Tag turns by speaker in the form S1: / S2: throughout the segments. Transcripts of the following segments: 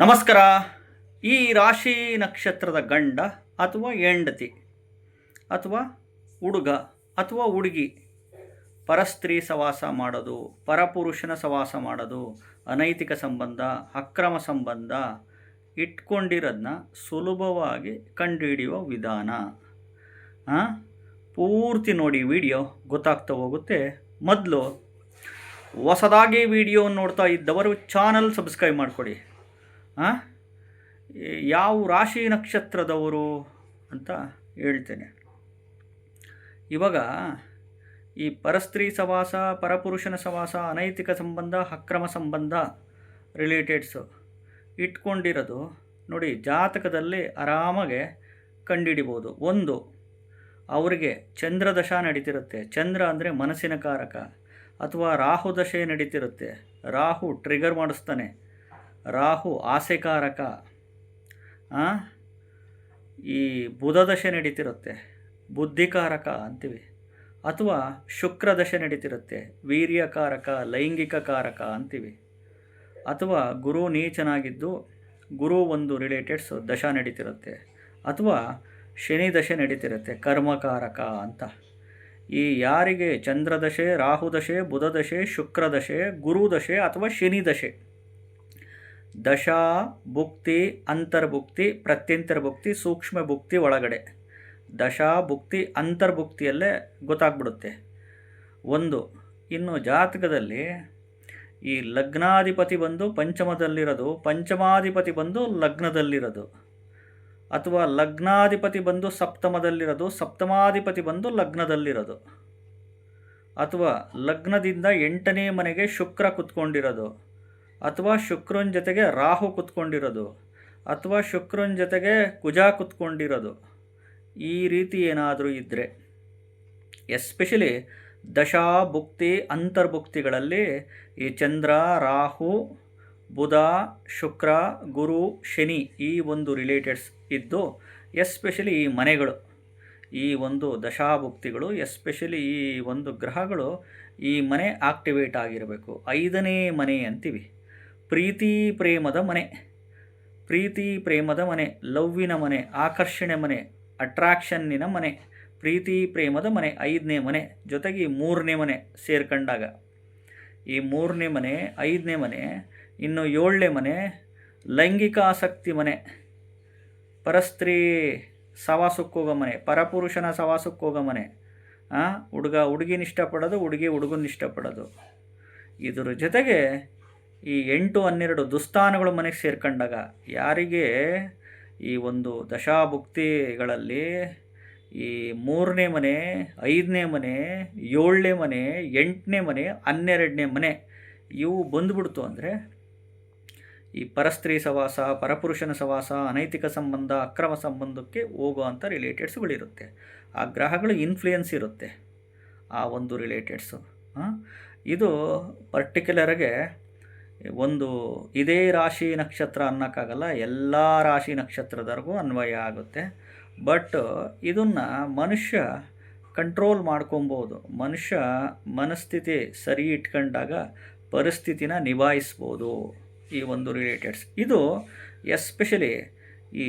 S1: ನಮಸ್ಕಾರ. ಈ ರಾಶಿ ನಕ್ಷತ್ರದ ಗಂಡ ಅಥವಾ ಹೆಂಡತಿ ಅಥವಾ ಹುಡುಗ ಅಥವಾ ಹುಡುಗಿ ಪರಸ್ತ್ರೀ ಸವಾಸ ಮಾಡೋದು, ಪರಪುರುಷನ ಸವಾಸ ಮಾಡೋದು, ಅನೈತಿಕ ಸಂಬಂಧ, ಅಕ್ರಮ ಸಂಬಂಧ ಇಟ್ಕೊಂಡಿರೋದನ್ನ ಸುಲಭವಾಗಿ ಕಂಡುಹಿಡಿಯುವ ವಿಧಾನ. ಪೂರ್ತಿ ನೋಡಿ, ವಿಡಿಯೋ ಗೊತ್ತಾಗ್ತಾ ಹೋಗುತ್ತೆ. ಮೊದಲು ಹೊಸದಾಗಿ ವಿಡಿಯೋ ನೋಡ್ತಾ ಇದ್ದವರು ಚಾನಲ್ ಸಬ್ಸ್ಕ್ರೈಬ್ ಮಾಡಿಕೊಡಿ. ಯಾವ ರಾಶಿ ನಕ್ಷತ್ರದವರು ಅಂತ ಹೇಳ್ತೇನೆ. ಇವಾಗ ಈ ಪರಸ್ತ್ರೀ ಸವಾಸ, ಪರಪುರುಷನ ಸವಾಸ, ಅನೈತಿಕ ಸಂಬಂಧ, ಅಕ್ರಮ ಸಂಬಂಧ ರಿಲೇಟೆಡ್ಸು ಇಟ್ಕೊಂಡಿರೋದು ನೋಡಿ, ಜಾತಕದಲ್ಲಿ ಆರಾಮಾಗೆ ಕಂಡುಹಿಡಿಬೋದು. ಒಂದು, ಅವರಿಗೆ ಚಂದ್ರದಶ ನಡೀತಿರುತ್ತೆ. ಚಂದ್ರ ಅಂದರೆ ಮನಸ್ಸಿನ ಕಾರಕ. ಅಥವಾ ರಾಹು ದಶೆ ನಡೀತಿರುತ್ತೆ. ರಾಹು ಟ್ರಿಗರ್ ಮಾಡಿಸ್ತಾನೆ. ರಾಹು ಆಸೆಕಾರಕ. ಈ ಬುಧ ದಶೆ ನಡೀತಿರುತ್ತೆ, ಬುದ್ಧಿಕಾರಕ ಅಂತೀವಿ. ಅಥವಾ ಶುಕ್ರ ದಶೆ ನಡೀತಿರುತ್ತೆ, ವೀರ್ಯಕಾರಕ, ಲೈಂಗಿಕ ಕಾರಕ ಅಂತೀವಿ. ಅಥವಾ ಗುರು ನೀಚನಾಗಿದ್ದು ಗುರು ಒಂದು ರಿಲೇಟೆಡ್ಸ್ ದಶ ನಡೀತಿರುತ್ತೆ. ಅಥವಾ ಶನಿ ದಶೆ ನಡೀತಿರುತ್ತೆ, ಕರ್ಮಕಾರಕ ಅಂತ. ಈ ಯಾರಿಗೆ ಚಂದ್ರದಶೆ, ರಾಹು ದಶೆ, ಬುಧ ದಶೆ, ಶುಕ್ರ ದಶೆ, ಗುರು ದಶೆ ಅಥವಾ ಶನಿ ದಶೆ, ದಶಾ ಭುಕ್ತಿ, ಅಂತರ್ಭುಕ್ತಿ, ಪ್ರತ್ಯಂತರ ಭುಕ್ತಿ, ಸೂಕ್ಷ್ಮ ಭುಕ್ತಿ ಒಳಗಡೆ ದಶಾ ಭುಕ್ತಿ ಅಂತರ್ಭುಕ್ತಿಯಲ್ಲೇ ಗೊತ್ತಾಗ್ಬಿಡುತ್ತೆ. ಒಂದು, ಇನ್ನು ಜಾತಕದಲ್ಲಿ ಈ ಲಗ್ನಾಧಿಪತಿ ಬಂದು ಪಂಚಮದಲ್ಲಿರೋದು, ಪಂಚಮಾಧಿಪತಿ ಬಂದು ಲಗ್ನದಲ್ಲಿರೋದು, ಅಥವಾ ಲಗ್ನಾಧಿಪತಿ ಬಂದು ಸಪ್ತಮದಲ್ಲಿರೋದು, ಸಪ್ತಮಾಧಿಪತಿ ಬಂದು ಲಗ್ನದಲ್ಲಿರೋದು, ಅಥವಾ ಲಗ್ನದಿಂದ 8ನೇ ಮನೆಗೆ ಶುಕ್ರ ಕುತ್ಕೊಂಡಿರೋದು, ಅಥವಾ ಶುಕ್ರನ ಜೊತೆಗೆ ರಾಹು ಕುತ್ಕೊಂಡಿರೋದು, ಅಥವಾ ಶುಕ್ರನ ಜೊತೆಗೆ ಕುಜ ಕುತ್ಕೊಂಡಿರೋದು, ಈ ರೀತಿ ಏನಾದರೂ ಇದ್ದರೆ, ಎಸ್ಪೆಷಲಿ ದಶಾ ಭುಕ್ತಿ ಅಂತರ್ಭುಕ್ತಿಗಳಲ್ಲಿ ಈ ಚಂದ್ರ, ರಾಹು, ಬುಧ, ಶುಕ್ರ, ಗುರು, ಶನಿ ಈ ಒಂದು ರಿಲೇಟೆಡ್ಸ್ ಇದ್ದು, ಎಸ್ಪೆಷಲಿ ಈ ಮನೆಗಳು, ಈ ಒಂದು ದಶಾಭುಕ್ತಿಗಳು, ಎಸ್ಪೆಷಲಿ ಈ ಒಂದು ಗ್ರಹಗಳು ಈ ಮನೆ ಆಕ್ಟಿವೇಟ್ ಆಗಿರಬೇಕು. 5ನೇ ಮನೆ ಅಂತೀವಿ. ಪ್ರೀತಿ ಪ್ರೇಮದ ಮನೆ, ಪ್ರೀತಿ ಪ್ರೇಮದ ಮನೆ, ಲವ್ವಿನ ಮನೆ, ಆಕರ್ಷಣೆ ಮನೆ, ಅಟ್ರಾಕ್ಷನ್ನಿನ ಮನೆ, ಪ್ರೀತಿ ಪ್ರೇಮದ ಮನೆ 5ನೇ ಮನೆ. ಜೊತೆಗೆ ಈ 3ನೇ ಮನೆ ಸೇರ್ಕೊಂಡಾಗ ಈ 3ನೇ ಮನೆ, 5ನೇ ಮನೆ, ಇನ್ನು 7ನೇ ಮನೆ ಲೈಂಗಿಕ ಆಸಕ್ತಿ ಮನೆ, ಪರಸ್ತ್ರೀ ಸವಾಸಕ್ಕೆ ಹೋಗೋ ಮನೆ, ಪರಪುರುಷನ ಸವಾಸಕ್ಕೆ ಹೋಗೋ ಮನೆ, ಹುಡುಗ ಹುಡುಗಿನ ಇಷ್ಟಪಡೋದು, ಹುಡುಗಿ ಹುಡುಗನ ಇಷ್ಟಪಡೋದು. ಇದರ ಜೊತೆಗೆ ಈ 8, 12 ದುಸ್ಥಾನಗಳು ಮನೆಗೆ ಸೇರ್ಕೊಂಡಾಗ ಯಾರಿಗೆ ಈ ಒಂದು ದಶಾಭುಕ್ತಿಗಳಲ್ಲಿ ಈ 3ನೇ ಮನೆ, 5ನೇ ಮನೆ, 7ನೇ ಮನೆ, 8ನೇ ಮನೆ, 12ನೇ ಮನೆ ಇವು ಬಂದುಬಿಡ್ತು ಅಂದರೆ ಈ ಪರಸ್ತ್ರೀ ಸವಾಸ, ಪರಪುರುಷನ ಸವಾಸ, ಅನೈತಿಕ ಸಂಬಂಧ, ಅಕ್ರಮ ಸಂಬಂಧಕ್ಕೆ ಹೋಗುವಂಥ ರಿಲೇಟೆಡ್ಸ್ಗಳಿರುತ್ತೆ. ಆ ಗ್ರಹಗಳು ಇನ್ಫ್ಲೂಯೆನ್ಸ್ ಇರುತ್ತೆ ಆ ಒಂದು ರಿಲೇಟೆಡ್ಸು. ಇದು ಪರ್ಟಿಕ್ಯುಲರ್ಗೆ ಒಂದು ಇದೇ ರಾಶಿ ನಕ್ಷತ್ರ ಅನ್ನೋಕ್ಕಾಗಲ್ಲ, ಎಲ್ಲ ರಾಶಿ ನಕ್ಷತ್ರದವರೆಗೂ ಅನ್ವಯ ಆಗುತ್ತೆ. ಬಟ್ ಇದನ್ನು ಮನುಷ್ಯ ಕಂಟ್ರೋಲ್ ಮಾಡ್ಕೊಬೋದು. ಮನುಷ್ಯ ಮನಸ್ಥಿತಿ ಸರಿ ಇಟ್ಕೊಂಡಾಗ ಪರಿಸ್ಥಿತಿನ ನಿಭಾಯಿಸ್ಬೋದು ಈ ಒಂದು ರಿಲೇಟೆಡ್ಸ್. ಇದು ಎಸ್ಪೆಷಲಿ ಈ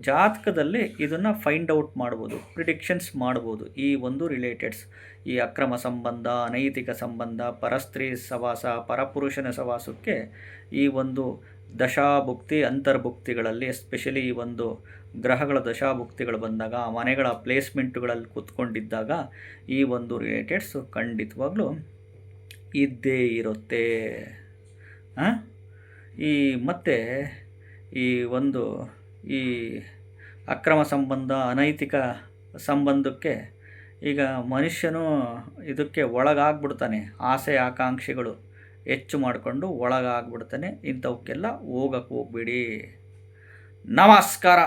S1: ಜಾತಕದಲ್ಲಿ ಇದನ್ನು ಫೈಂಡ್ ಔಟ್ ಮಾಡ್ಬೋದು, ಪ್ರಿಡಿಕ್ಷನ್ಸ್ ಮಾಡ್ಬೋದು. ಈ ಒಂದು ರಿಲೇಟೆಡ್ಸ್, ಈ ಅಕ್ರಮ ಸಂಬಂಧ, ಅನೈತಿಕ ಸಂಬಂಧ, ಪರಸ್ತ್ರೀ ಸವಾಸ, ಪರಪುರುಷನ ಸವಾಸಕ್ಕೆ ಈ ಒಂದು ದಶಾಭುಕ್ತಿ ಅಂತರ್ಭುಕ್ತಿಗಳಲ್ಲಿ, ಎಸ್ಪೆಷಲಿ ಈ ಒಂದು ಗ್ರಹಗಳ ದಶಾಭುಕ್ತಿಗಳು ಬಂದಾಗ, ಆ ಮನೆಗಳ ಪ್ಲೇಸ್ಮೆಂಟುಗಳಲ್ಲಿ ಕೂತ್ಕೊಂಡಿದ್ದಾಗ ಈ ಒಂದು ರಿಲೇಟೆಡ್ಸು ಖಂಡಿತವಾಗ್ಲೂ ಇದ್ದೇ ಇರುತ್ತೆ. ಮತ್ತು ಈ ಒಂದು ಈ ಅಕ್ರಮ ಸಂಬಂಧ, ಅನೈತಿಕ ಸಂಬಂಧಕ್ಕೆ ಈಗ ಮನುಷ್ಯನು ಇದಕ್ಕೆ ಒಳಗಾಗ್ಬಿಡ್ತಾನೆ. ಆಸೆ ಆಕಾಂಕ್ಷೆಗಳು ಹೆಚ್ಚು ಮಾಡಿಕೊಂಡು ಒಳಗಾಗ್ಬಿಡ್ತಾನೆ. ಇಂಥವಕ್ಕೆಲ್ಲ ಹೋಗಕ್ಕೆ ಹೋಗ್ಬೇಡಿ. ನಮಸ್ಕಾರ.